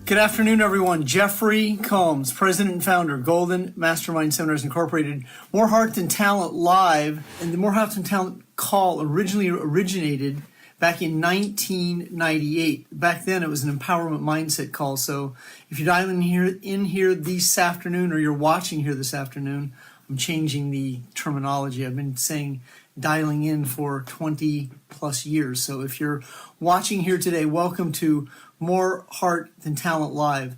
Good afternoon, everyone. Jeffrey Combs, President and Founder, Golden Mastermind Seminars Incorporated. More Heart Than Talent Live, and the More Heart Than Talent call originally originated back in 1998. Back then, it was an empowerment mindset call. So if you're dialing in here this afternoon, or you're watching here this afternoon, I'm changing the terminology. I've been saying dialing in for 20 plus years. So if you're watching here today, welcome to More Heart Than Talent Live.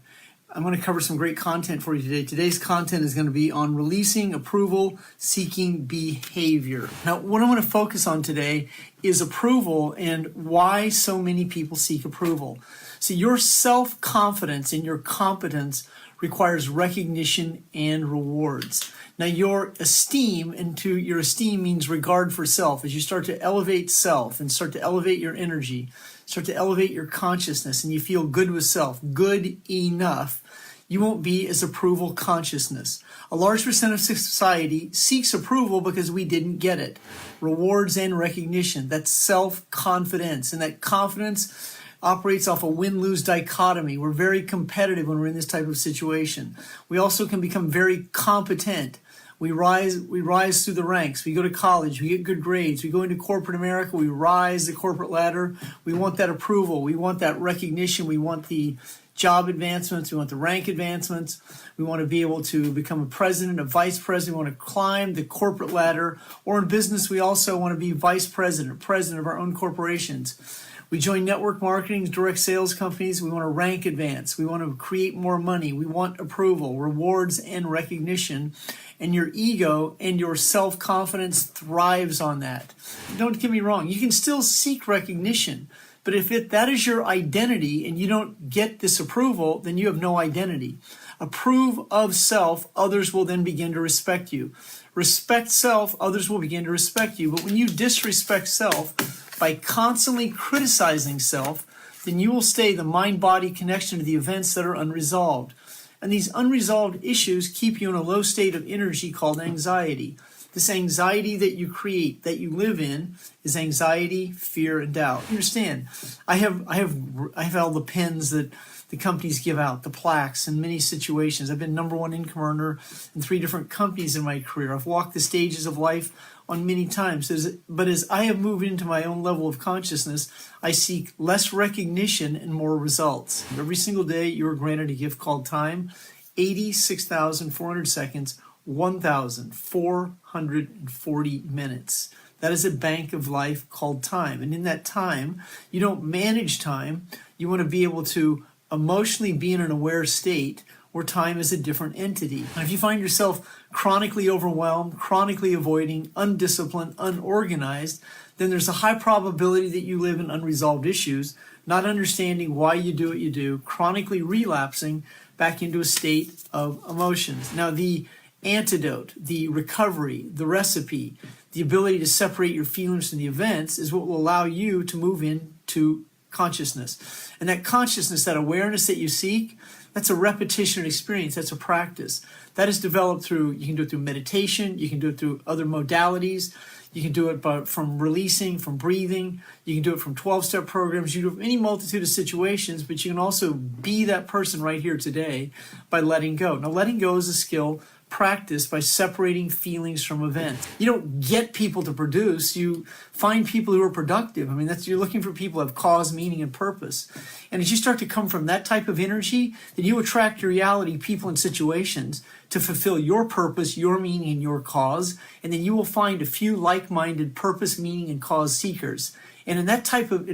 I'm going to cover some great content for you today. Today's content is going to be on releasing approval seeking behavior. Now, what I'm going to focus on today is approval and why so many people seek approval. See, your self-confidence and your competence requires recognition and rewards. Now, your esteem, and your esteem means regard for self. As you start to elevate self and start to elevate your energy, start to elevate your consciousness, and you feel good with self, good enough, you won't be as approval consciousness. A large percent of society seeks approval because we didn't get it. Rewards and recognition, that's self-confidence, and that confidence operates off a win-lose dichotomy. We're very competitive when we're in this type of situation. We also can become very competent. We rise through the ranks. We go to college, we get good grades. We go into corporate America, we rise the corporate ladder. We want that approval. We want that recognition. We want the job advancements. We want the rank advancements. We want to be able to become a president, a vice president. We want to climb the corporate ladder. Or in business, we also want to be vice president, president of our own corporations. We join network marketing, direct sales companies. We want to rank advance. We want to create more money. We want approval, rewards, and recognition. And your ego and your self-confidence thrives on that. Don't get me wrong. You can still seek recognition. But if that is your identity and you don't get this approval, then you have no identity. Approve of self, others will then begin to respect you. Respect self, others will begin to respect you. But when you disrespect self, by constantly criticizing self, then you will stay the mind-body connection to the events that are unresolved. And these unresolved issues keep you in a low state of energy called anxiety. This anxiety that you create, that you live in, is anxiety, fear, and doubt. Understand, I have all the pins that the companies give out, the plaques in many situations. I've been #1 income earner in 3 different companies in my career. I've walked the stages of life on many times. But as I have moved into my own level of consciousness, I seek less recognition and more results. Every single day, you are granted a gift called time, 86,400 seconds, 1,440 minutes. That is a bank of life called time. And in that time, you don't manage time. You want to be able to emotionally be in an aware state where time is a different entity. And if you find yourself chronically overwhelmed, chronically avoiding, undisciplined, unorganized, then there's a high probability that you live in unresolved issues, not understanding why you do what you do, chronically relapsing back into a state of emotions. Now, the antidote, the recovery, the recipe, the ability to separate your feelings from the events is what will allow you to move into consciousness. And that consciousness, that awareness that you seek, that's a repetition experience. That's a practice. That is developed through, you can do it through meditation. You can do it through other modalities. You can do it from releasing, from breathing. You can do it from 12-step programs. You can do it from any multitude of situations, but you can also be that person right here today by letting go. Now, letting go is a skill practiced by separating feelings from events. You don't get people to produce, you find people who are productive. I mean, you're looking for people who have cause, meaning, and purpose. And as you start to come from that type of energy, then you attract your reality, people, and situations to fulfill your purpose, your meaning, and your cause. And then you will find a few like-minded purpose, meaning, and cause seekers. And in that type of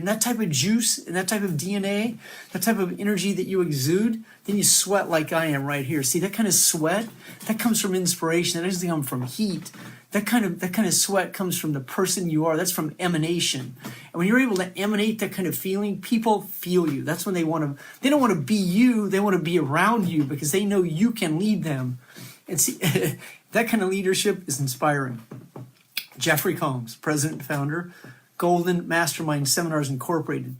juice, in that type of DNA, that type of energy that you exude, then you sweat like I am right here. See, that kind of sweat, that comes from inspiration. That doesn't come from heat. That kind of sweat comes from the person you are. That's from emanation. And when you're able to emanate that kind of feeling, people feel you. That's when they don't want to be you, they want to be around you because they know you can lead them. And see, that kind of leadership is inspiring. Jeffrey Combs, President and Founder, Golden Mastermind Seminars Incorporated.